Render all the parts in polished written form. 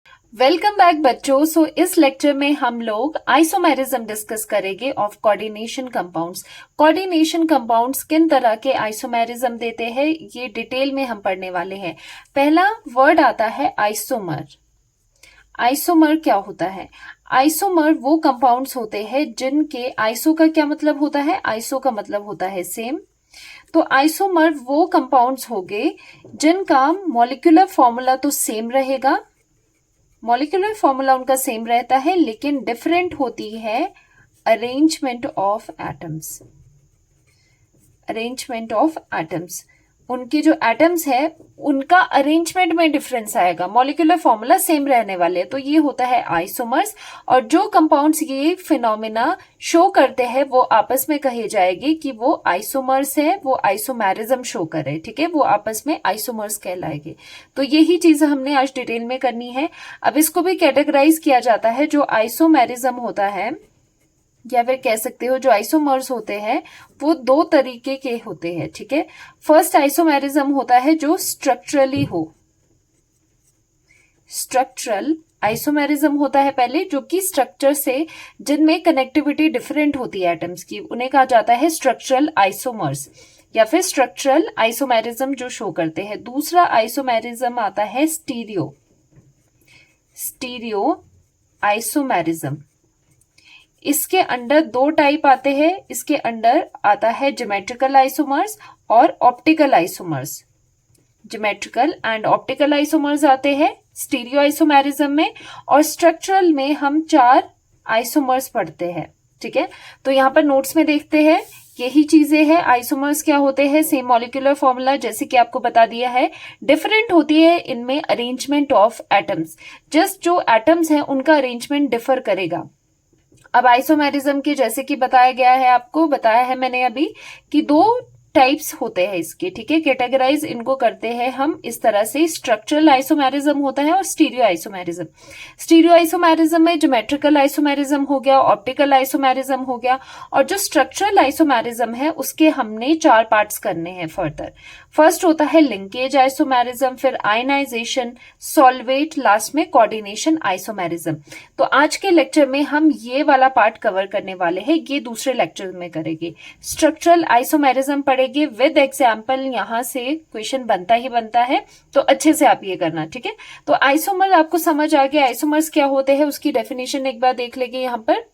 Welcome back बच्चों। इस lecture में हम लोग आइसोमेरिज्म डिस्कस करेंगे of coordination compounds. Coordination compounds किन तरह के आइसोमेरिज्म देते हैं ये डिटेल में हम पढ़ने वाले हैं। पहला वर्ड आता है आइसोमर। आइसोमर क्या होता है? आइसोमर वो कंपाउंड्स होते हैं जिनके आइसो का क्या मतलब होता है? आइसो का मतलब होता है सेम। तो आइसोमर वो कंपाउंड्स हो गए जिनका मॉलिक्यूलर फॉर्मूला तो सेम रहेगा, मॉलिक्यूलर फॉर्मूला उनका सेम रहता है, लेकिन डिफरेंट होती है arrangement of atoms. Arrangement of atoms, उनके जो एटम्स है उनका अरेंजमेंट में डिफरेंस आएगा, मॉलिक्यूलर फॉर्मूला सेम रहने वाले। तो ये होता है आइसोमर्स। और जो कंपाउंड्स ये फिनोमेना शो करते हैं वो आपस में कहे जाएगी कि वो आइसोमर्स है, वो आइसोमेरिज्म शो करे। ठीक है, वो आपस में आइसोमर्स कहलाएंगे। तो यही चीज हमने आज डिटेल में करनी है। अब इसको भी कैटेगराइज किया जाता है। जो आइसोमेरिज्म होता है या फिर कह सकते हो जो आइसोमर्स होते हैं वो दो तरीके के होते हैं। ठीक है, फर्स्ट आइसोमेरिज्म होता है जो स्ट्रक्चरली हो। स्ट्रक्चरल आइसोमेरिज्म होता है पहले, जो कि स्ट्रक्चर से जिनमें कनेक्टिविटी डिफरेंट होती है एटम्स की, उन्हें कहा जाता है स्ट्रक्चरल आइसोमर्स या फिर स्ट्रक्चरल आइसोमेरिज्म जो शो करते हैं। दूसरा आइसोमेरिज्म आता है स्टीरियो। Stereo isomerism. इसके अंडर दो टाइप आते हैं। इसके अंडर आता है ज्योमेट्रिकल आइसोमर्स और optical isomers. Geometrical and optical isomers आते हैं स्टीरियो आइसोमेरिज्म में। और स्ट्रक्चरल में हम 4 आइसोमर्स पढ़ते हैं। ठीक है, तो यहां पर नोट्स में देखते हैं यही चीजें हैं। आइसोमर्स क्या होते हैं? सेम मॉलिक्यूलर फॉर्मूला जैसे कि आपको बता दिया है। डिफरेंट होती है इनमें अरेंजमेंट ऑफ एटम्स। जस्ट जो एटम्स हैं उनका अरेंजमेंट डिफर करेगा। अब आइसोमेरिज्म के जैसे कि बताया गया है, आपको बताया है मैंने अभी कि 2 टाइप्स होते हैं इसके। ठीक है, कैटेगराइज इनको करते हैं हम इस तरह से। स्ट्रक्चरल आइसोमेरिज्म होता है और स्टीरियो आइसोमेरिज्म। स्टीरियो आइसोमेरिज्म में ज्योमेट्रिकल आइसोमेरिज्म हो गया, ऑप्टिकल आइसोमेरिज्म हो गया। और जो स्ट्रक्चरल आइसोमेरिज्म है उसके हमने 4 पार्ट्स करने हैं फर्दर। फर्स्ट होता है लिंकेज आइसोमेरिज्म, फिर आयनाइजेशन, सॉल्वेट, लास्ट में कोऑर्डिनेशन आइसोमेरिज्म। तो आज के लेक्चर में हम ये वाला पार्ट कवर करने वाले हैं, ये दूसरे लेक्चर में करेंगे। स्ट्रक्चरल आइसोमेरिज्म पढ़ेंगे विद एग्जाम्पल। यहां से क्वेश्चन बनता ही बनता है, तो अच्छे से आप ये करना। ठीक है, तो आइसोमर आपको समझ आ गया। आइसोमर्स क्या होते हैं उसकी डेफिनेशन एक बार देख लेंगे। यहाँ पर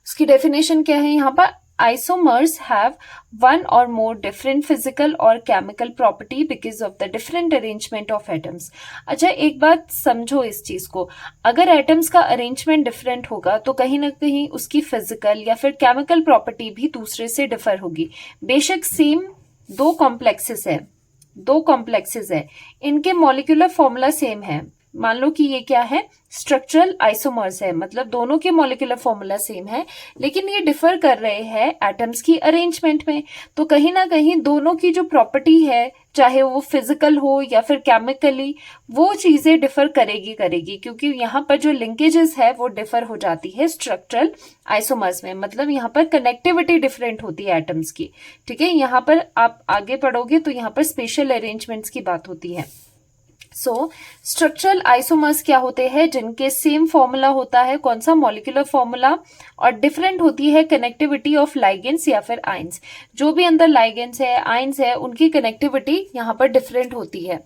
उसकी डेफिनेशन क्या है? यहाँ पर isomers have one or more different physical or chemical property because of the different arrangement of atoms। अच्छा, एक बात समझो इस चीज को। अगर एटम्स का अरेंजमेंट डिफरेंट होगा तो कहीं ना कहीं उसकी फिजिकल या फिर केमिकल प्रॉपर्टी भी दूसरे से डिफर होगी। बेशक सेम 2 कॉम्प्लेक्सेस है, इनके मॉलिक्यूलर फॉर्मूला सेम है। मान लो कि ये क्या है? स्ट्रक्चरल आइसोमर्स है, मतलब दोनों के मॉलिक्यूलर फॉर्मूला सेम है, लेकिन ये डिफर कर रहे हैं एटम्स की अरेंजमेंट में। तो कहीं ना कहीं दोनों की जो प्रॉपर्टी है, चाहे वो फिजिकल हो या फिर केमिकली, वो चीजें डिफर करेगी क्योंकि यहाँ पर जो लिंकेजेस है वो डिफर हो जाती है स्ट्रक्चरल आइसोमर्स में। मतलब यहाँ पर कनेक्टिविटी डिफरेंट होती है एटम्स की। ठीक है, यहाँ पर आप आगे पढ़ोगे तो यहाँ पर स्पेशल अरेंजमेंट्स की बात होती है। स्ट्रक्चरल आइसोमर्स क्या होते हैं? जिनके सेम फॉर्मूला होता है, कौन सा? Molecular formula. और डिफरेंट होती है कनेक्टिविटी ऑफ लाइगेंड्स या फिर आयंस। जो भी अंदर लाइगेंड्स है, आयंस है, उनकी कनेक्टिविटी यहाँ पर डिफरेंट होती है।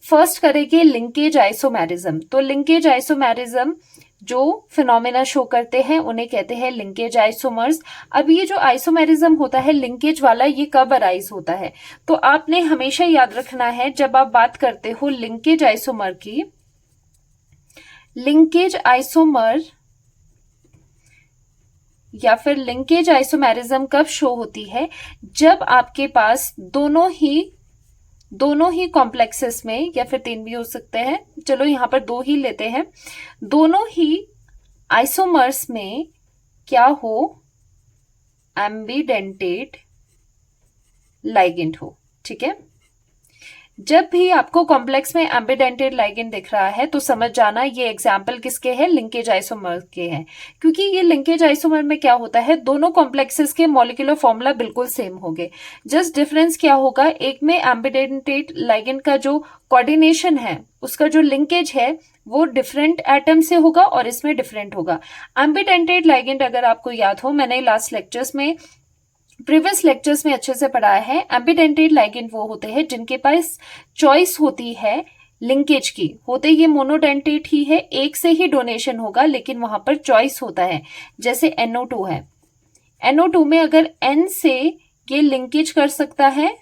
फर्स्ट करेंगे लिंकेज आइसोमेरिज्म। तो लिंकेज आइसोमेरिज्म जो फिनोमेना शो करते हैं उन्हें कहते हैं लिंकेज आइसोमर्स। अब ये जो आइसोमेरिज्म होता है लिंकेज वाला, ये कब अराइज होता है? तो आपने हमेशा याद रखना है जब आप बात करते हो लिंकेज आइसोमर की, लिंकेज आइसोमर या फिर लिंकेज आइसोमेरिज्म कब शो होती है? जब आपके पास दोनों ही कॉम्प्लेक्सेस में, या फिर 3 भी हो सकते हैं, चलो यहां पर 2 ही लेते हैं, दोनों ही आइसोमर्स में क्या हो? एम्बिडेंटेड लाइगेंड हो। ठीक है, जब भी आपको कॉम्प्लेक्स में एम्बिडेंटेड लाइगेंड दिख रहा है तो समझ जाना ये एग्जाम्पल किसके हैं, लिंकेज आइसोमर के हैं। क्योंकि ये लिंकेज आइसोमर में क्या होता है, दोनों कॉम्प्लेक्सेस के मॉलिक्यूलर फॉर्मूला बिल्कुल सेम होंगे। जस्ट डिफरेंस क्या होगा, एक में एम्बिडेंटेड लाइगेंड का जो कोऑर्डिनेशन है, उसका जो लिंकेज है वो डिफरेंट एटम से होगा और इसमें डिफरेंट होगा। एम्बिडेंटेड लाइगेंड अगर आपको याद हो, मैंने लास्ट लेक्चर्स में, प्रीवियस लेक्चर्स में अच्छे से पढ़ाया है, एम्बिडेंटेड लाइगेंड वो होते हैं जिनके पास चॉइस होती है लिंकेज की। होते ये मोनोडेंटेट ही है, एक से ही डोनेशन होगा, लेकिन वहां पर चॉइस होता है। जैसे NO2 है, NO2 में अगर N से ये लिंकेज कर सकता है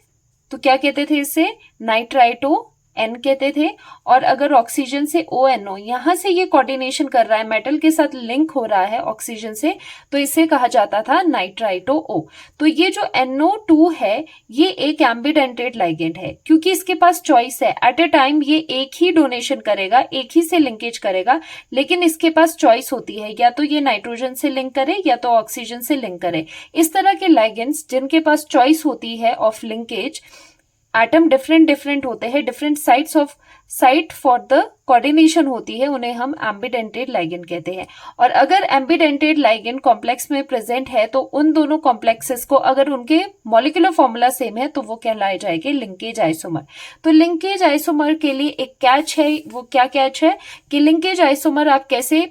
तो क्या कहते थे इसे, नाइट्राइटो N कहते थे। और अगर ऑक्सीजन से ONO, यहां से ये कोऑर्डिनेशन कर रहा है, मेटल के साथ लिंक हो रहा है ऑक्सीजन से, तो इसे कहा जाता था नाइट्राइटो O। तो ये जो NO2 है ये एक एम्बिडेंटेड लाइगेंड है, क्योंकि इसके पास चॉइस है। एट ए टाइम ये एक ही डोनेशन करेगा, एक ही से लिंकेज करेगा, लेकिन इसके पास चॉइस होती है, या तो ये नाइट्रोजन से लिंक करे या तो ऑक्सीजन से लिंक करे। इस तरह के लाइगेंड्स जिनके पास चॉइस होती है ऑफ लिंकेज, एटम डिफरेंट होते हैं, different site for the coordination होती है, उन्हें हम एम्बिडेंटेड लाइगेंड कहते हैं। और अगर एम्बिडेंटेड लाइगेंड कॉम्प्लेक्स में प्रेजेंट है तो उन दोनों कॉम्प्लेक्सेस को, अगर उनके मॉलिक्यूलर फॉर्मूला सेम है, तो वो कहलाए जाएंगे लिंकेज आइसोमर। तो लिंकेज आइसोमर के लिए एक कैच है, वो क्या कैच है कि लिंकेज आइसोमर आप कैसे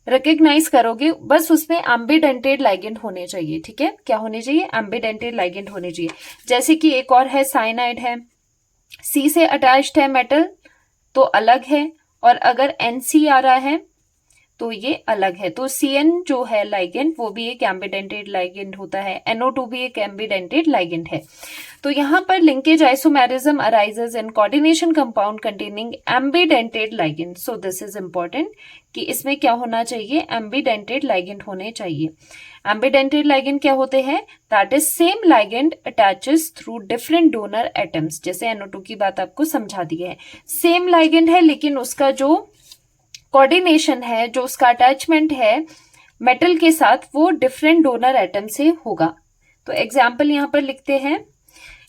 रिकग्नाइज करोगे, बस उसमें एम्बिडेंटेड लाइगेंड होने चाहिए। ठीक है, क्या होने चाहिए, एम्बिडेंटेड लाइगेंड होने चाहिए। जैसे कि एक और है साइनाइड है, C से अटैच्ड है मेटल तो अलग है, और अगर NC आ रहा है तो ये अलग है। तो CN जो है लाइगेंड वो भी एक एम्बिडेंटेड लाइगेंड होता है, NO2 भी एक एम्बिडेंटेड लाइगेंड है। तो यहां पर linkage isomerism arises in coordination compound containing ambidentate ligand. So this is important कि इसमें क्या होना चाहिए, एम्बिडेंटेड लाइगेंड होने चाहिए। एम्बिडेंटेड लाइगेंड क्या होते हैं, that is same ligand attaches through different donor atoms. जैसे NO2 की बात आपको समझा दी है, सेम लाइगेंड है लेकिन उसका जो कोऑर्डिनेशन है, जो उसका अटैचमेंट है मेटल के साथ, वो डिफरेंट डोनर एटम से होगा। तो एग्जाम्पल यहां पर लिखते हैं।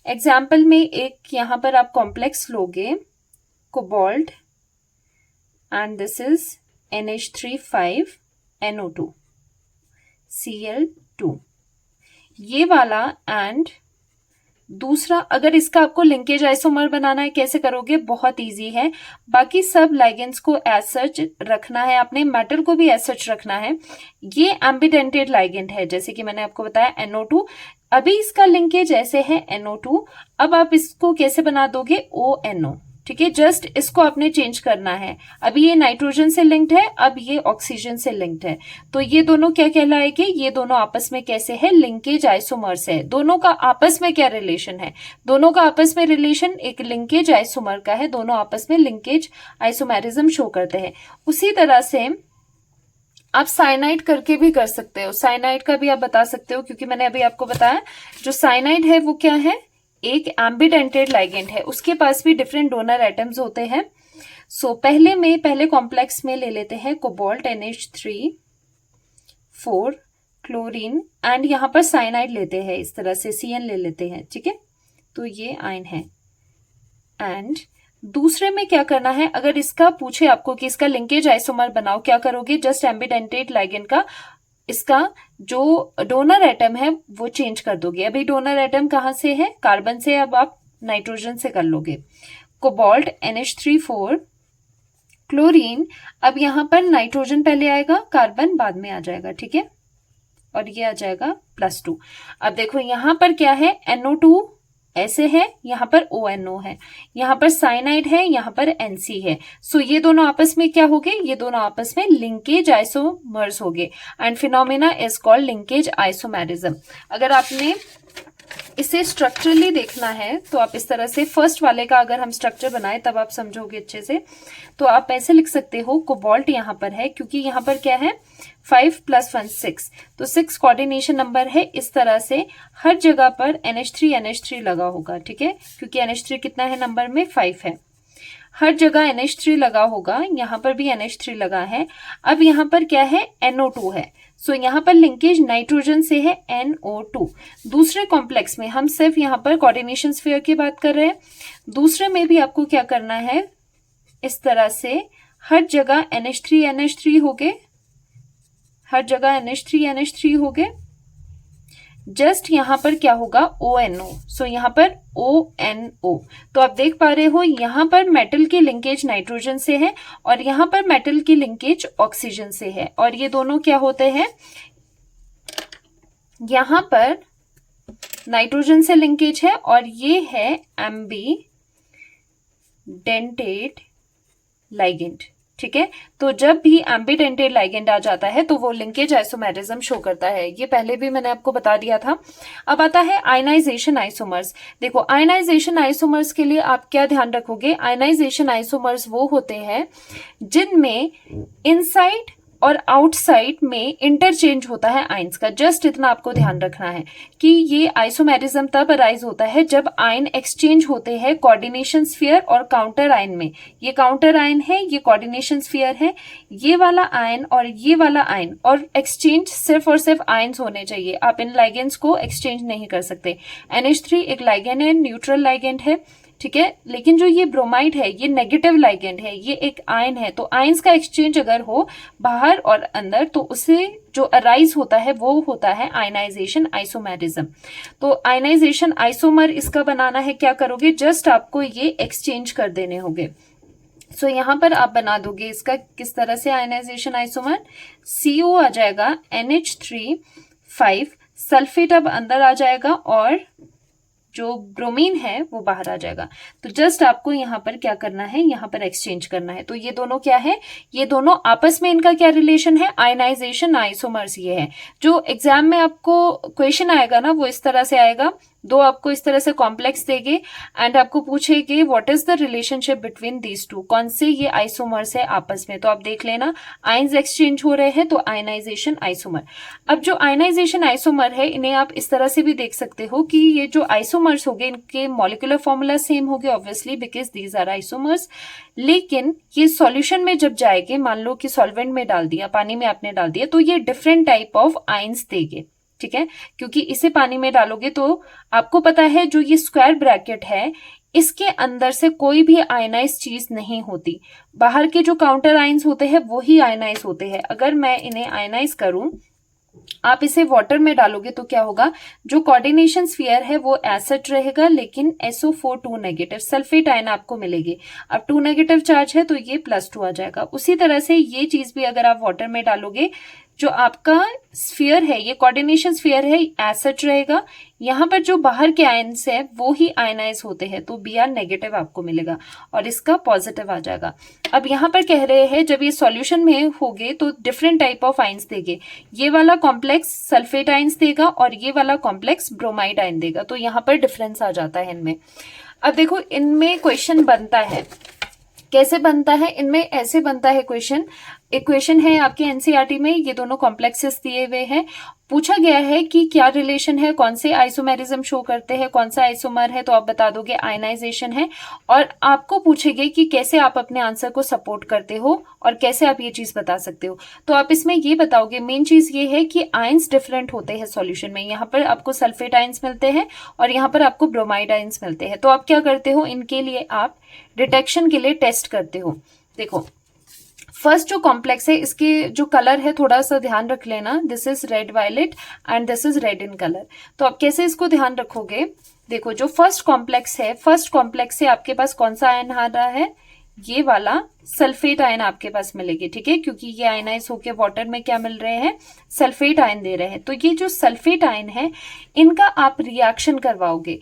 एग्जाम्पल में एक यहां पर आप कॉम्प्लेक्स लोगे, cobalt, and this is NH3 5NO2 Cl2, ये वाला, एंड दूसरा, अगर इसका आपको लिंकेज आइसोमर बनाना है, कैसे करोगे, बहुत इजी है। बाकी सब लाइगेंड्स को एज सच रखना है आपने, मेटल को भी एज सच रखना है। ये एम्बिडेंटेड लाइगेंड है, जैसे कि मैंने आपको बताया NO2, अभी इसका लिंकेज ऐसे है NO2, अब आप इसको कैसे बना दोगे, ONO। ठीक है, जस्ट इसको आपने चेंज करना है। अभी ये नाइट्रोजन से लिंक्ड है, अब ये ऑक्सीजन से लिंक्ड है, तो ये दोनों क्या कहलाएंगे, ये दोनों आपस में कैसे है, लिंकेज आइसोमर्स है। दोनों का आपस में क्या रिलेशन है, दोनों का आपस में रिलेशन एक लिंकेज आइसोमर का है, दोनों आपस में लिंकेज आइसोमेरिज्म शो करते हैं। उसी तरह से आप साइनाइड करके भी कर सकते हो, साइनाइड का भी आप बता सकते हो, क्योंकि मैंने अभी आपको बताया जो साइनाइड है वो क्या है, एक एम्बिडेंटेड लाइगेंड है, उसके पास भी डिफरेंट डोनर एटम्स होते हैं। सो पहले कॉम्प्लेक्स में ले लेते हैं कोबाल्ट NH3 4 क्लोरीन, एंड यहां पर साइनाइड लेते हैं, इस तरह से CN ले लेते हैं। ठीक है, तो ये आयन है। एंड दूसरे में क्या करना है, अगर इसका पूछे आपको कि इसका लिंकेज आइसोमर बनाओ, क्या करोगे, जस्ट एम्बिडेंटेड लाइगेंड का इसका जो डोनर एटम है वो चेंज कर दोगे। अभी डोनर एटम कहां से है, कार्बन से, अब आप नाइट्रोजन से कर लोगे। कोबाल्ट NH3 4 क्लोरीन, अब यहां पर नाइट्रोजन पहले आएगा, कार्बन बाद में आ जाएगा। ठीक है, और ये आ जाएगा +2। अब देखो यहां पर क्या है, NO2 ऐसे है, यहां पर ONO है, यहां पर साइनाइड है, यहां पर NC है। सो ये दोनों आपस में क्या हो गए, ये दोनों आपस में लिंकेज आइसोमर्स हो गए, and phenomena is called linkage isomerism. अगर आपने इसे स्ट्रक्चरली देखना है तो आप इस तरह से, फर्स्ट वाले का अगर हम स्ट्रक्चर बनाए तब आप समझोगे अच्छे से। तो आप ऐसे लिख सकते हो, कोबाल्ट यहां पर है, क्योंकि यहां पर क्या है 5 + 1 6, तो 6 कोऑर्डिनेशन नंबर है। इस तरह से हर जगह पर NH3 लगा होगा। ठीक है, क्योंकि NH3 कितना है नंबर में, 5 है। हर जगह NH3 लगा होगा, यहाँ पर भी NH3 लगा है। अब यहाँ पर क्या है, NO2 है। सो यहाँ पर लिंकेज नाइट्रोजन से है, NO2। दूसरे कॉम्प्लेक्स में हम सिर्फ यहाँ पर कोऑर्डिनेशन स्फीयर की बात कर रहे हैं। दूसरे में भी आपको क्या करना है, इस तरह से हर जगह NH3 हो गए, हर जगह NH3 हो गए। जस्ट यहाँ पर क्या होगा, ONO। सो यहाँ पर ONO। तो आप देख पा रहे हो यहाँ पर मेटल की लिंकेज नाइट्रोजन से है और यहाँ पर मेटल की लिंकेज ऑक्सीजन से है, और ये दोनों क्या होते हैं, यहाँ पर नाइट्रोजन से लिंकेज है और ये है एम्बीडेंटेड लाइगेंड। ठीक है, तो जब भी एम्बीडेंटेड लाइगेंड आ जाता है तो वो लिंकेज आइसोमेरिज्म शो करता है। ये पहले भी मैंने आपको बता दिया था। अब आता है आयनाइजेशन आइसोमर्स। देखो, आयनाइजेशन आइसोमर्स के लिए आप क्या ध्यान रखोगे, आयनाइजेशन आइसोमर्स वो होते हैं जिनमें इनसाइड और आउटसाइड में इंटरचेंज होता है आयंस का। जस्ट इतना आपको ध्यान रखना है कि ये आइसोमेरिज्म तब अराइज होता है जब आयन एक्सचेंज होते हैं कोऑर्डिनेशन स्फीयर और काउंटर आयन में। ये काउंटर आयन है, ये कोऑर्डिनेशन स्फीयर है, ये वाला आयन और ये वाला आयन, और एक्सचेंज सिर्फ और सिर्फ आयंस होने चाहिए। आप इन लाइगेंड्स को एक्सचेंज नहीं कर सकते। NH3 एक लाइगेंड है, न्यूट्रल लाइगेंड है, ठीक है, लेकिन जो ये ब्रोमाइड है ये नेगेटिव लाइगेंड है, ये एक आयन है। तो आयंस का एक्सचेंज अगर हो बाहर और अंदर तो उससे जो अराइज होता है वो होता है आयनाइजेशन आइसोमेरिज्म। तो आयनाइजेशन आइसोमर इसका बनाना है, क्या करोगे, जस्ट आपको ये एक्सचेंज कर देने होंगे। सो यहाँ पर आप बना दोगे इसका किस तरह से आयनाइजेशन आइसोमर, CO आ जाएगा NH3 सल्फेट अब अंदर आ जाएगा और जो ब्रोमीन है वो बाहर आ जाएगा। तो जस्ट आपको यहाँ पर क्या करना है, यहाँ पर एक्सचेंज करना है। तो ये दोनों क्या है, ये दोनों आपस में इनका क्या रिलेशन है, आयनाइजेशन आइसोमर्स ये है। जो एग्जाम में आपको क्वेश्चन आएगा ना वो इस तरह से आएगा, दो आपको इस तरह से कॉम्प्लेक्स देंगे एंड आपको पूछेगी what is the relationship between these two, कौन से ये आइसोमर्स है आपस में। तो आप देख लेना आयंस एक्सचेंज हो रहे हैं तो आयनाइजेशन आइसोमर। अब जो आयनाइजेशन आइसोमर है इन्हें आप इस तरह से भी देख सकते हो कि ये जो आइसोमर्स हो गए इनके मॉलिक्यूलर फॉर्मूला सेम हो गए obviously because these are isomers, लेकिन ये सॉल्यूशन में जब जाएंगे, मान लो कि सॉल्वेंट में डाल दिया, पानी में आपने डाल दिया, तो ये डिफरेंट टाइप ऑफ आयंस देंगे। ठीक है, क्योंकि इसे पानी में डालोगे तो आपको पता है जो ये स्क्वायर ब्रैकेट है इसके अंदर से कोई भी आयनाइज चीज नहीं होती, बाहर के जो काउंटर आयंस होते हैं वो ही आयनाइज होते हैं। अगर मैं इन्हें आयनाइज करूं, आप इसे वाटर में डालोगे तो क्या होगा, जो कोऑर्डिनेशन स्फीयर है वो एसिड रहेगा लेकिन SO4 2 नेगेटिव सल्फेट आयन आपको मिलेगी। अब 2 नेगेटिव चार्ज है तो ये +2 आ जाएगा। उसी तरह से ये चीज भी अगर आप वाटर में डालोगे, जो आपका स्फीयर है ये कोऑर्डिनेशन स्फीयर है, एसिड रहेगा, यहाँ पर जो बाहर के आयन्स है वो ही आयनाइज होते हैं तो Br नेगेटिव आपको मिलेगा और इसका पॉजिटिव आ जाएगा। अब यहाँ पर कह रहे हैं जब ये सॉल्यूशन में होगे तो डिफरेंट टाइप ऑफ आयन्स देंगे, ये वाला कॉम्प्लेक्स सल्फेट आयन्स देगा और ये वाला कॉम्प्लेक्स ब्रोमाइड आयन देगा, तो यहाँ पर डिफरेंस आ जाता है इनमें। अब देखो इनमें क्वेश्चन बनता है, कैसे बनता है, इनमें ऐसे बनता है क्वेश्चन। इक्वेशन है आपके एनसीईआरटी में, ये दोनों कॉम्प्लेक्सेस दिए हुए हैं, पूछा गया है कि क्या रिलेशन है, कौन से आइसोमेरिज्म शो करते हैं, कौन सा आइसोमर है, तो आप बता दोगे आयनाइजेशन है। और आपको पूछेंगे कि कैसे आप अपने आंसर को सपोर्ट करते हो और कैसे आप ये चीज बता सकते हो, तो आप इसमें ये बताओगे। मेन चीज ये है कि आयंस डिफरेंट होते हैं सॉल्यूशन में, यहाँ पर आपको सल्फेट आयंस मिलते हैं और यहाँ पर आपको ब्रोमाइड आयंस मिलते हैं। तो आप क्या करते हो, इनके लिए आप डिटेक्शन के लिए टेस्ट करते हो। देखो फर्स्ट जो कॉम्प्लेक्स है इसके जो कलर है थोड़ा सा ध्यान रख लेना, this is red violet and this is red in colour. तो आप कैसे इसको ध्यान रखोगे, देखो जो फर्स्ट कॉम्प्लेक्स है, फर्स्ट कॉम्प्लेक्स से आपके पास कौन सा आयन आ रहा है, ये वाला सल्फेट आयन आपके पास मिलेगी। ठीक है, क्योंकि ये आयनाइज होके वाटर में क्या मिल रहे हैं, सल्फेट आयन दे रहे हैं। तो ये जो सल्फेट आयन है इनका आप रिएक्शन करवाओगे,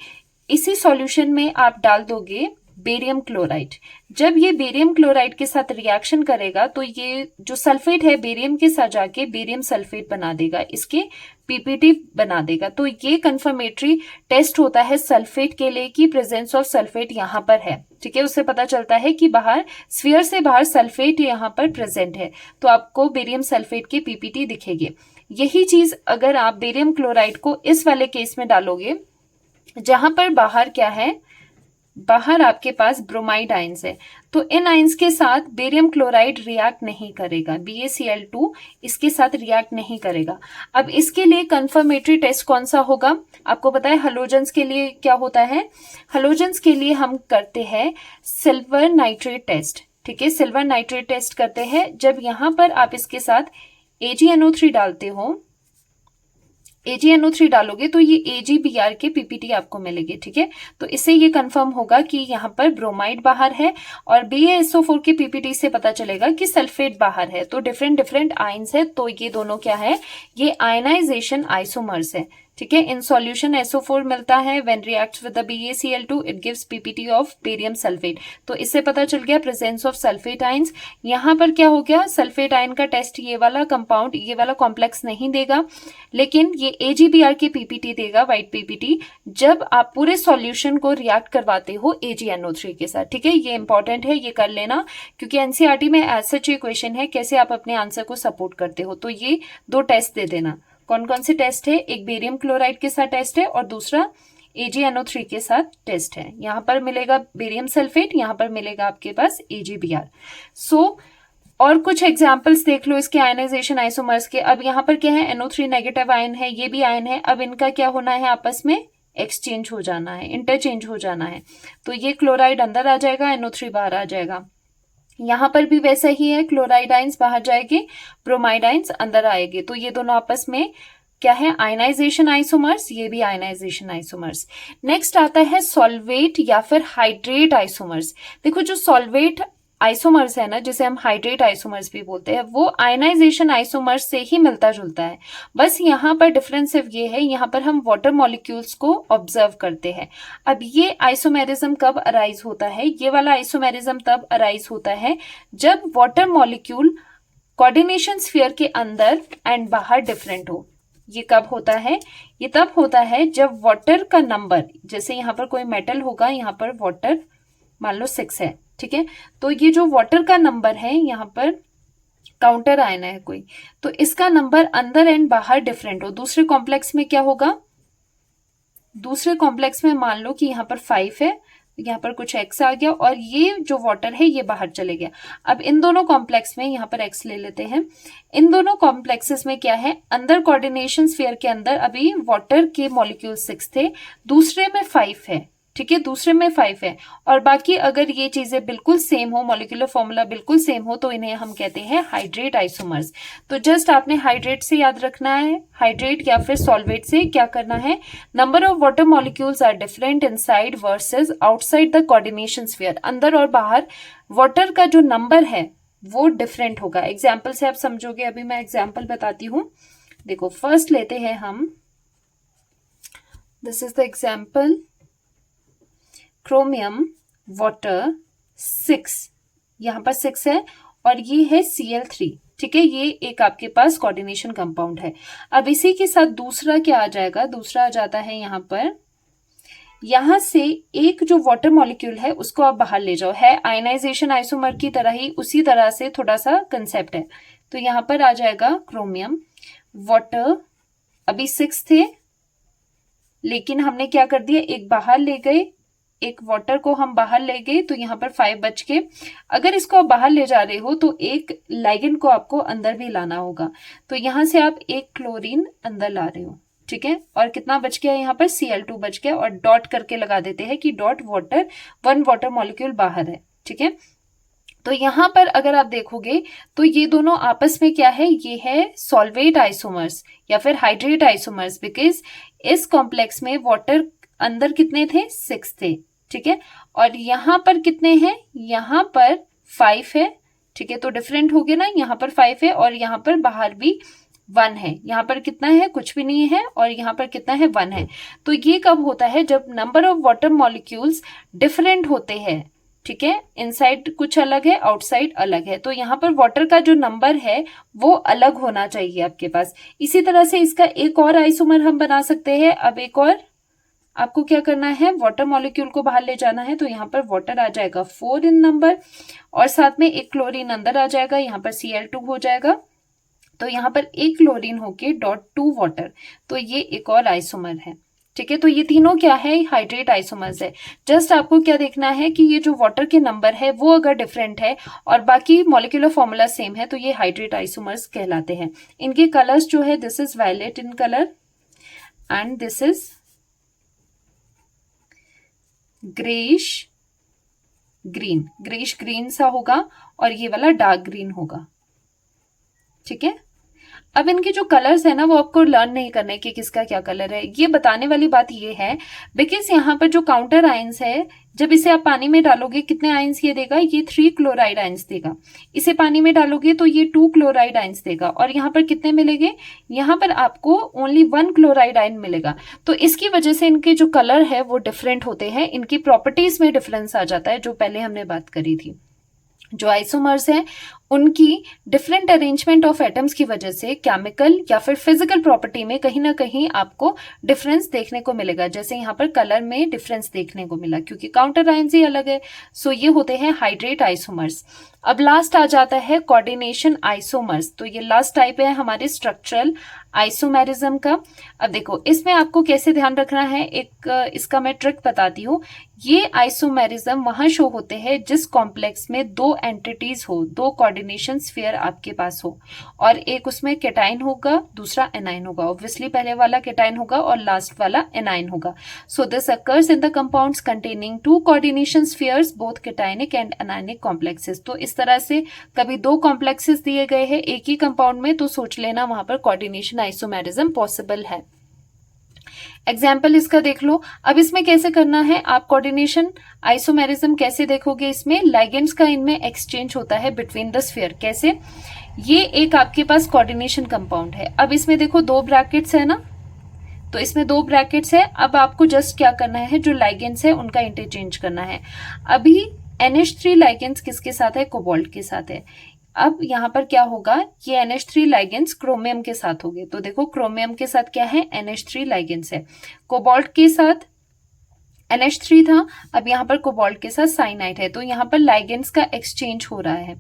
इसी सॉल्यूशन में आप डाल दोगे बेरियम क्लोराइड। जब ये बेरियम क्लोराइड के साथ रिएक्शन करेगा तो ये जो सल्फेट है बेरियम के साथ जाके बेरियम सल्फेट बना देगा, इसके PPT बना देगा। तो ये कंफर्मेटरी टेस्ट होता है सल्फेट के लिए कि प्रेजेंस ऑफ सल्फेट यहाँ पर है। ठीक है, उससे पता चलता है कि बाहर स्फीयर से बाहर सल्फेट यहाँ पर प्रेजेंट है, तो आपको बेरियम सल्फेट के PPT दिखेगी। यही चीज अगर आप बेरियम क्लोराइड को इस वाले केस में डालोगे जहां पर बाहर क्या है, बाहर आपके पास ब्रोमाइड आयंस है, तो इन आयंस के साथ बेरियम क्लोराइड रिएक्ट नहीं करेगा, BaCl2 इसके साथ रिएक्ट नहीं करेगा। अब इसके लिए कंफर्मेटरी टेस्ट कौन सा होगा? आपको पता है हेलोजेंस के लिए क्या होता है? हेलोजेंस के लिए हम करते हैं सिल्वर नाइट्रेट टेस्ट। ठीक है, सिल्वर नाइट्रेट टेस्ट करते हैं जब यहां पर आप इसके साथ AgNO3 डालते हो, AgNO3 डालोगे तो ये AgBr के PPT आपको मिलेगी। ठीक है, तो इससे ये कंफर्म होगा कि यहाँ पर ब्रोमाइड बाहर है, और BaSO4 के PPT से पता चलेगा कि सल्फेट बाहर है। तो डिफरेंट डिफरेंट आयंस है, तो ये दोनों क्या है? ये आयनाइजेशन आइसोमर्स है। ठीक है, इन सॉल्यूशन SO4 मिलता है, when reacts with the BaCl2 it gives PPT of barium sulphate. तो इससे पता चल गया प्रेजेंस ऑफ सल्फेट आयंस। यहाँ पर क्या हो गया? सल्फेट आयन का टेस्ट ये वाला कंपाउंड, ये वाला कॉम्प्लेक्स नहीं देगा, लेकिन ये AgBr के PPT देगा, व्हाइट PPT, जब आप पूरे सॉल्यूशन को रिएक्ट करवाते हो AgNO3 के साथ। ठीक है, ये इंपॉर्टेंट है, ये कर लेना, क्योंकि NCERT में एज सच ये क्वेश्चन है, कैसे आप अपने आंसर को सपोर्ट करते हो। तो ये दो टेस्ट दे देना। कौन कौन से टेस्ट है? एक बेरियम क्लोराइड के साथ टेस्ट है और दूसरा AgNO3 के साथ टेस्ट है। यहाँ पर मिलेगा बेरियम सल्फेट, यहाँ पर मिलेगा आपके पास AgBr। और कुछ एग्जाम्पल्स देख लो इसके आयनाइजेशन आइसोमर्स के। अब यहाँ पर क्या है? NO3 नेगेटिव आयन है, ये भी आयन है। अब इनका क्या होना है? आपस में एक्सचेंज हो जाना है, इंटरचेंज हो जाना है। तो ये क्लोराइड अंदर आ जाएगा, NO3 बाहर आ जाएगा। यहाँ पर भी वैसा ही है, क्लोराइड आयंस बाहर जाएंगे, ब्रोमाइड आयंस अंदर आएंगे। तो ये दोनों आपस में क्या है? आयनाइजेशन आइसोमर्स, ये भी आयनाइजेशन आइसोमर्स। नेक्स्ट आता है सॉल्वेट या फिर हाइड्रेट आइसोमर्स। देखो, जो सॉल्वेट आइसोमर्स है ना, जिसे हम हाइड्रेट आइसोमर्स भी बोलते हैं, वो आयनाइजेशन आइसोमर्स से ही मिलता जुलता है। बस यहाँ पर डिफरेंस सिर्फ ये है, यहाँ पर हम वाटर मॉलिक्यूल्स को ऑब्जर्व करते हैं। अब ये आइसोमेरिज्म कब अराइज होता है? ये वाला आइसोमेरिज्म तब अराइज होता है जब वाटर मॉलिक्यूल कोऑर्डिनेशन स्फीयर के अंदर एंड बाहर डिफरेंट हो। ये कब होता है? ये तब होता है जब वाटर का नंबर, जैसे यहाँ पर कोई मेटल होगा, यहाँ पर वाटर मान लो 6 है। ठीक है, तो ये जो वाटर का नंबर है, यहाँ पर काउंटर आयन है कोई, तो इसका नंबर अंदर एंड बाहर डिफरेंट हो। दूसरे कॉम्प्लेक्स में क्या होगा? दूसरे कॉम्प्लेक्स में मान लो कि यहाँ पर 5 है, यहाँ पर कुछ x आ गया, और ये जो वाटर है ये बाहर चले गया। अब इन दोनों कॉम्प्लेक्स में, यहाँ पर x ले लेते हैं, इन दोनों कॉम्प्लेक्सेस में क्या है? अंदर कोऑर्डिनेशन स्फीयर के अंदर अभी वाटर के मॉलिक्यूल 6 थे, दूसरे में 5 है। ठीक है, दूसरे में 5 है, और बाकी अगर ये चीजें बिल्कुल सेम हो, मॉलिक्यूलर फॉर्मूला बिल्कुल सेम हो, तो इन्हें हम कहते हैं हाइड्रेट आइसोमर्स। तो जस्ट आपने हाइड्रेट से याद रखना है, हाइड्रेट या फिर सॉल्वेट से क्या करना है? Number of water molecules are different inside versus outside the coordination sphere. अंदर और बाहर वाटर का जो नंबर है वो डिफरेंट होगा। एग्जाम्पल से आप समझोगे, अभी मैं एग्जाम्पल बताती हूँ। देखो, फर्स्ट लेते हैं हम, this is the example, chromium water 6, यहाँ पर 6 है, और ये है Cl3। ठीक है, ये एक आपके पास कोऑर्डिनेशन कंपाउंड है। अब इसी के साथ दूसरा क्या आ जाएगा? दूसरा आ जाता है यहाँ पर, यहाँ से एक जो वाटर मॉलिक्यूल है उसको आप बाहर ले जाओ, है आयनाइजेशन आइसोमर की तरह ही, उसी तरह से थोड़ा सा कंसेप्ट है। तो यहाँ पर आ जाएगा क्रोमियम वाटर, अभी 6 थे, लेकिन हमने क्या कर दिया? एक बाहर ले गए, एक वाटर को हम बाहर ले गए, तो यहाँ पर 5 बच के। अगर इसको आप बाहर ले जा रहे हो तो एक लाइगेंड को आपको अंदर भी लाना होगा, तो यहाँ से आप एक क्लोरीन अंदर ला रहे हो। ठीक है, और कितना बच गया? यहाँ पर Cl2 बच गया, और डॉट करके लगा देते हैं कि डॉट वाटर, 1 वाटर मॉलिक्यूल बाहर है। ठीक है, तो यहाँ पर अगर आप देखोगे तो ये दोनों आपस में क्या है? ये है सॉल्वेट आइसोमर्स या फिर हाइड्रेट आइसोमर्स, बिकॉज इस कॉम्प्लेक्स में वाटर अंदर कितने थे? 6 थे। ठीक है, और यहाँ पर कितने हैं? यहाँ पर 5 है। ठीक है, तो डिफरेंट हो गया ना, यहाँ पर 5 है और यहाँ पर बाहर भी 1 है। यहाँ पर कितना है? कुछ भी नहीं है, और यहाँ पर कितना है? 1 है। तो ये कब होता है? जब number of water molecules different होते हैं। ठीक है, इनसाइड कुछ अलग है, आउटसाइड अलग है, तो यहाँ पर वाटर का जो नंबर है वो अलग होना चाहिए आपके पास। इसी तरह से इसका एक और आइसोमर हम बना सकते हैं। अब एक और आपको क्या करना है? वाटर मॉलिक्यूल को बाहर ले जाना है, तो यहाँ पर वाटर आ जाएगा 4 इन नंबर, और साथ में एक क्लोरीन अंदर आ जाएगा, यहाँ पर Cl2 हो जाएगा, तो यहाँ पर एक क्लोरीन होके .2 वाटर, तो ये एक और आइसोमर है। ठीक है, तो ये तीनों क्या है, हाइड्रेट आइसोमर्स है। जस्ट आपको क्या देखना है कि ये जो वाटर के नंबर है वो अगर डिफरेंट है और बाकी मॉलिक्यूलर फॉर्मूला सेम है तो ये हाइड्रेट आइसोमर्स कहलाते हैं। इनके कलर्स जो है, this is violet in colour and this is greyish green, greyish green सा होगा और ये वाला डार्क ग्रीन होगा। ठीक है, अब इनके जो कलर्स है ना वो आपको लर्न नहीं करने कि किसका क्या कलर है। ये बताने वाली बात ये है बिकॉज यहाँ पर जो काउंटर आयंस है, जब इसे आप पानी में डालोगे कितने आयंस ये देगा, ये 3 क्लोराइड आयंस देगा। इसे पानी में डालोगे तो ये 2 क्लोराइड आयंस देगा। और यहाँ पर कितने मिलेंगे, यहाँ पर आपको ओनली 1 क्लोराइड आयन मिलेगा। तो इसकी वजह से इनके जो कलर है वो डिफरेंट होते हैं, इनकी प्रॉपर्टीज में डिफरेंस आ जाता है, जो पहले हमने बात करी थी। जो आइसोमर्स हैं उनकी डिफरेंट अरेंजमेंट ऑफ एटम्स की वजह से केमिकल या फिर फिजिकल प्रॉपर्टी में कहीं ना कहीं आपको डिफरेंस देखने को मिलेगा। जैसे यहाँ पर कलर में डिफरेंस देखने को मिला क्योंकि काउंटर आयंस ही अलग है। सो ये होते हैं हाइड्रेट आइसोमर्स। अब लास्ट आ जाता है कोऑर्डिनेशन आइसोमर्स। तो ये लास्ट टाइप है हमारे स्ट्रक्चरल आइसोमेरिज्म का। अब देखो इसमें आपको कैसे ध्यान रखना है, एक इसका मैं ट्रिक बताती हूँ। ये आइसोमेरिज्म वहां शो होते हैं जिस कॉम्प्लेक्स में 2 एंटिटीज हो, 2 कोऑर्डिनेशन स्फीयर आपके पास हो और एक उसमें केटाइन होगा, दूसरा एनाइन होगा। ऑब्वियसली पहले वाला केटाइन होगा और लास्ट वाला एनाइन होगा। So this occurs in the compounds containing 2 coordination spheres both केटाइनिक and anionic complexes. तो इस तरह से कभी 2 कॉम्प्लेक्सेस दिए गए हैं एक ही कंपाउंड में तो सोच लेना वहां पर कोऑर्डिनेशन आइसोमेरिज्म पॉसिबल है। एग्जाम्पल इसका देख लो। अब इसमें कैसे करना है, आप कोऑर्डिनेशन आइसोमेरिज्म कैसे देखोगे, इसमें लाइगेंड्स का इनमें एक्सचेंज होता है बिटवीन द स्फीयर। कैसे, ये एक आपके पास कोऑर्डिनेशन कंपाउंड है। अब इसमें देखो 2 ब्रैकेट्स है ना, तो इसमें 2 ब्रैकेट्स है। अब आपको जस्ट क्या करना है, जो लाइगेंड्स है उनका इंटरचेंज करना है। अभी NH3 लाइगेंड्स किसके साथ है, कोबाल्ट के साथ है। अब यहाँ पर क्या होगा, ये NH3 लाइगेंड्स क्रोमियम के साथ होंगे। तो देखो क्रोमियम के साथ क्या है, NH3 लाइगेंड्स है। कोबाल्ट के साथ NH3 था, अब यहाँ पर कोबाल्ट के साथ साइनाइड है। तो यहाँ पर लाइगेंड्स का एक्सचेंज हो रहा है।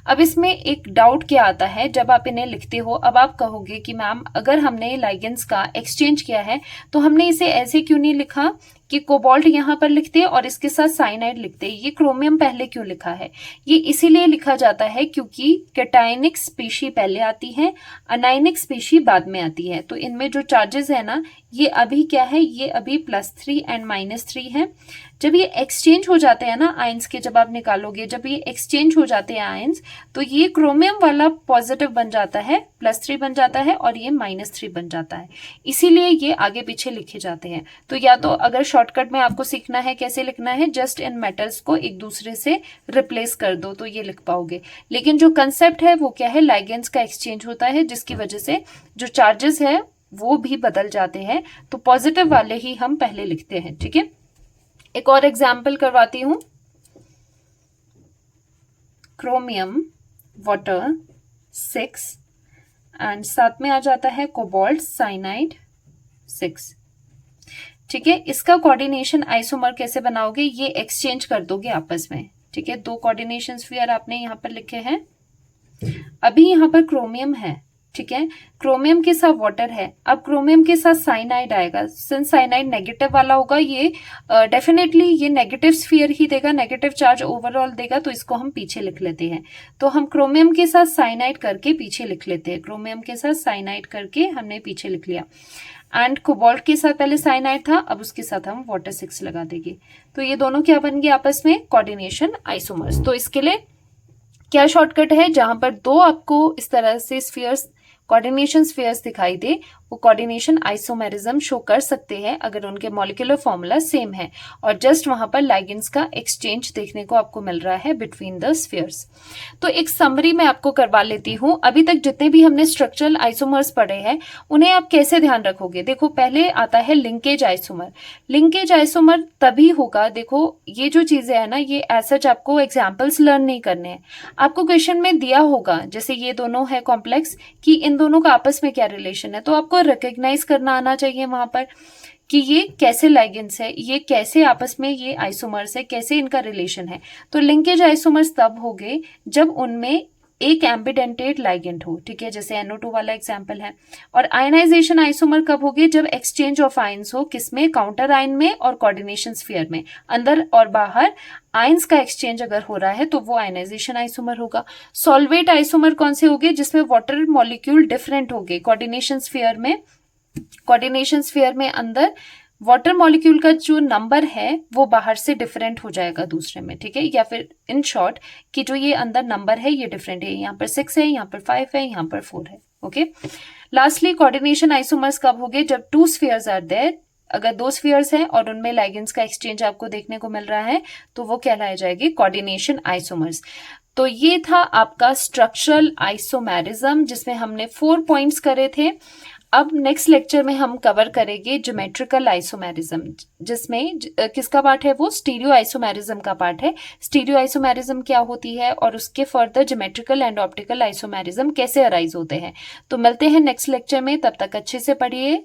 अब इसमें एक डाउट क्या आता है, जब आप इन्हें लिखते हो, अब आप कहोगे कि मैम अगर हमने लाइगेंड्स का एक्सचेंज किया है तो हमने इसे ऐसे क्यों नहीं लिखा कि कोबाल्ट यहाँ पर लिखते और इसके साथ साइनाइड लिखते, ये क्रोमियम पहले क्यों लिखा है। ये इसीलिए लिखा जाता है क्योंकि कैटायनिक स्पीशी पहले आती है, अनायनिक स्पीशी बाद में आती है। तो इनमें जो चार्जेस है ना, ये अभी क्या है, ये अभी +3 एंड -3 है। जब ये एक्सचेंज हो जाते हैं ना आयंस के, जब आप निकालोगे, जब ये एक्सचेंज हो जाते हैं आयंस, तो ये क्रोमियम वाला पॉजिटिव बन जाता है, +3 बन जाता है और ये -3 बन जाता है। इसीलिए ये आगे पीछे लिखे जाते हैं। तो या तो अगर शॉर्टकट में आपको सीखना है कैसे लिखना है, जस्ट इन मेटल्स को एक दूसरे से रिप्लेस कर दो तो ये लिख पाओगे। लेकिन जो कंसेप्ट है वो क्या है, लाइगेंड्स का एक्सचेंज होता है जिसकी वजह से जो चार्जेस है वो भी बदल जाते हैं। तो पॉजिटिव वाले ही हम पहले लिखते हैं। ठीक है, एक और एग्जाम्पल करवाती हूं। क्रोमियम वाटर 6 एंड साथ में आ जाता है कोबाल्ट साइनाइड 6। ठीक है, इसका कोऑर्डिनेशन आइसोमर कैसे बनाओगे, ये एक्सचेंज कर दोगे आपस में। ठीक है, 2 कोऑर्डिनेशन स्फीयर आपने यहां पर लिखे हैं। अभी यहां पर क्रोमियम है, ठीक है, क्रोमियम के साथ वाटर है। अब क्रोमियम के साथ साइनाइड आएगा, सिंस साइनाइड नेगेटिव वाला होगा, ये डेफिनेटली ये नेगेटिव स्फीयर ही देगा, नेगेटिव चार्ज ओवरऑल देगा। तो इसको हम पीछे लिख लेते हैं। तो हम क्रोमियम के साथ साइनाइड करके पीछे लिख लेते हैं, क्रोमियम के साथ साइनाइड करके हमने पीछे लिख लिया। एंड कोबाल्ट के साथ पहले साइनाइड था, अब उसके साथ हम वाटर 6 लगा देंगे। तो ये दोनों क्या बन गए आपस में, कोऑर्डिनेशन आइसोमर्स। तो इसके लिए क्या शॉर्टकट है, जहां पर 2 आपको इस तरह से स्फीयर्स, कोऑर्डिनेशन स्फीयर्स दिखाई दे, वो कोऑर्डिनेशन आइसोमेरिज्म शो कर सकते हैं अगर उनके मॉलिक्यूलर फॉर्मूला सेम है और जस्ट वहां पर लाइगेंड्स का एक्सचेंज देखने को आपको मिल रहा है बिटवीन द स्फीयर्स। तो एक समरी मैं आपको करवा लेती हूं। अभी तक जितने भी हमने स्ट्रक्चरल आइसोमर्स पढ़े हैं उन्हें आप कैसे ध्यान रखोगे। देखो पहले आता है लिंकेज आइसोमर। लिंकेज आइसोमर तभी होगा, देखो ये जो चीजें है ना, ये ऐसा आपको एग्जाम्पल्स लर्न नहीं करने हैं, आपको क्वेश्चन में दिया होगा। जैसे ये दोनों है कॉम्प्लेक्स, कि इन दोनों का आपस में क्या रिलेशन है, तो आपको रिकॉग्नाइज करना आना चाहिए वहां पर कि ये कैसे लाइगेंड्स है, ये कैसे आपस में ये आइसोमर्स है, कैसे इनका रिलेशन है। तो लिंकेज आइसोमर्स तब होंगे जब उनमें एक एम्बिडेंटेट लाइगेंड हो, ठीक है, जैसे NO2 वाला एग्जांपल है। और आयनाइजेशन आइसोमर कब होगी, जब एक्सचेंज ऑफ आयंस हो, किसमें, काउंटर आयन में और कोऑर्डिनेशन स्फीयर में, अंदर और बाहर आयंस का एक्सचेंज अगर हो रहा है तो वो आयनाइजेशन आइसोमर होगा। सॉल्वेट आइसोमर कौन से होंगे, जिसमें वाटर मॉलिक्यूल डिफरेंट होंगे, कोऑर्डिनेशन स्फीयर में अंदर वाटर मॉलिक्यूल का जो नंबर है वो बाहर से डिफरेंट हो जाएगा दूसरे में, ठीक है, या फिर इन शॉर्ट कि जो ये अंदर नंबर है ये डिफरेंट है, यहाँ पर 6 है, यहाँ पर 5 है, यहाँ पर 4 है। ओके, लास्टली कोऑर्डिनेशन आइसोमर्स कब होंगे, जब 2 स्फीयर्स आर देयर, अगर 2 स्फीयर्स हैं और उनमें लाइगेंड्स का एक्सचेंज आपको देखने को मिल रहा है तो वो कहलाए जाएगी कोऑर्डिनेशन आइसोमर्स। तो ये था आपका स्ट्रक्चरल आइसोमेरिज्म, जिसमें हमने 4 पॉइंट्स करे थे। अब नेक्स्ट लेक्चर में हम कवर करेंगे ज्योमेट्रिकल आइसोमेरिज्म, जिसमें किसका पार्ट है, वो स्टीरियो आइसोमेरिज्म का पार्ट है। स्टीरियो आइसोमेरिज्म क्या होती है और उसके further geometrical and optical isomerism कैसे अराइज होते हैं। तो मिलते हैं नेक्स्ट लेक्चर में, तब तक अच्छे से पढ़िए।